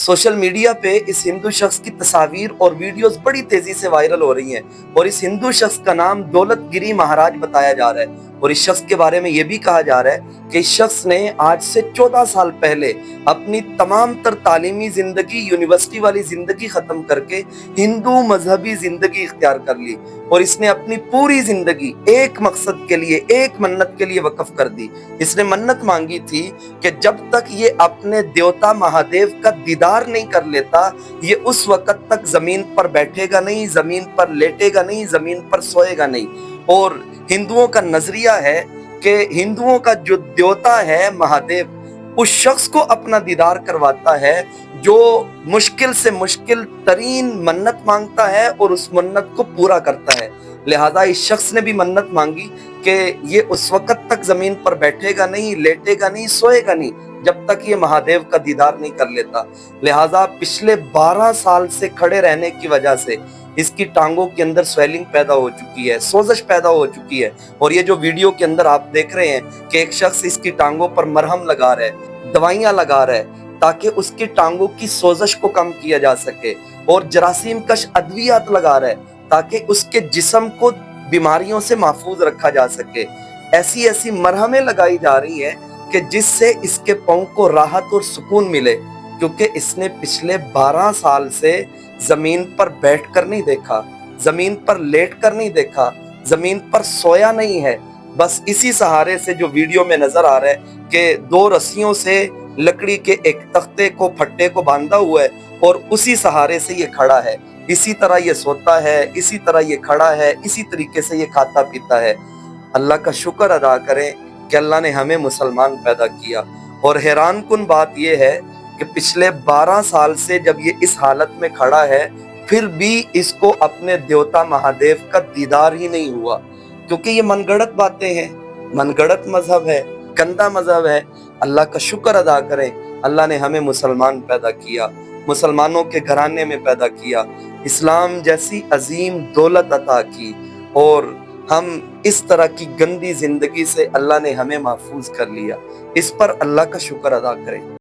Social media पे इस हिंदू शख्स की तस्वीर और वीडियोस बड़ी तेजी से वायरल हो रही हैं और इस हिंदू शख्स का नाम दौलतगिरी महाराज बताया जा रहा है और इस शख्स के बारे में यह भी कहा जा रहा है कि इस शख्स ने आज से 14 साल पहले अपनी तमाम तर तालीमी जिंदगी, यूनिवर्सिटी वाली जिंदगी खत्म करके हिंदू मजहबी जिंदगी इख्तियार कर ली और इसने अपनी पूरी जिंदगी एक मकसद के लिए, एक मन्नत के लिए वक्फ कर दी। इसने मन्नत मांगी थी कि जब तक ये अपने देवता महादेव का दीदार नहीं कर लेता, ये उस वक्त तक जमीन पर बैठेगा नहीं, जमीन पर लेटेगा नहीं, जमीन पर सोएगा नहीं। और हिंदुओं का नजरिया है कि हिंदुओं का जो देवता है महादेव, उस शख्स को अपना दीदार करवाता है जो मुश्किल से मुश्किल तरीन मन्नत मांगता है और उस मन्नत को पूरा करता है। लिहाजा इस शख्स ने भी मन्नत मांगी कि ये उस वक्त तक जमीन पर बैठेगा नहीं, लेटेगा नहीं, सोएगा नहीं जब तक ये महादेव का दीदार नहीं कर लेता। लिहाजा पिछले 12 साल से खड़े रहने की वजह से इसकी टांगों के अंदर स्वेलिंग पैदा हो चुकी है, सोजश पैदा हो चुकी है। और ये जो वीडियो के अंदर आप देख रहे हैं कि एक शख्स इसकी टांगों पर मरहम लगा रहा है, दवाइयां लगा रहा है ताकि उसकी टांगों की सोजश को कम किया जा सके, और जरासीम कश अद्वियात लगा रहा है ताकि उसके जिस्म को बीमारियों से महफूज रखा जा सके। ऐसी ऐसी मरहमें लगाई जा रही हैं कि जिससे इसके पांव को राहत और सुकून मिले, क्योंकि इसने पिछले 12 साल से जमीन पर बैठकर नहीं देखा, जमीन पर लेटकर नहीं देखा, जमीन पर सोया नहीं है। बस इसी सहारे से जो वीडियो में नजर आ रहा है कि 2 रस्सियों से लकड़ी के एक तख्ते को, फट्टे को बांधा हुआ है और उसी सहारे से ये खड़ा है। इसी तरह ये सोता है, इसी तरह ये खड़ा है, इसी तरीके से ये खाता पीता है। अल्लाह का शुक्र अदा करें कि अल्लाह ने हमें मुसलमान पैदा किया। और हैरान कुन बात यह है कि पिछले 12 साल से जब ये इस हालत में खड़ा है, फिर भी इसको अपने देवता महादेव का दीदार ही नहीं हुआ, क्योंकि ये मनगढ़ंत बातें हैं, मनगढ़ंत मजहब है, गंदा मजहब है। अल्लाह का शुक्र अदा करें, अल्लाह ने हमें मुसलमान पैदा किया, मुसलमानों के घराने में पैदा किया, इस्लाम जैसी अजीम दौलत अता की, और हम इस तरह की गंदी जिंदगी से अल्लाह ने हमें महफूज कर लिया। इस पर अल्लाह का शुक्र अदा करें।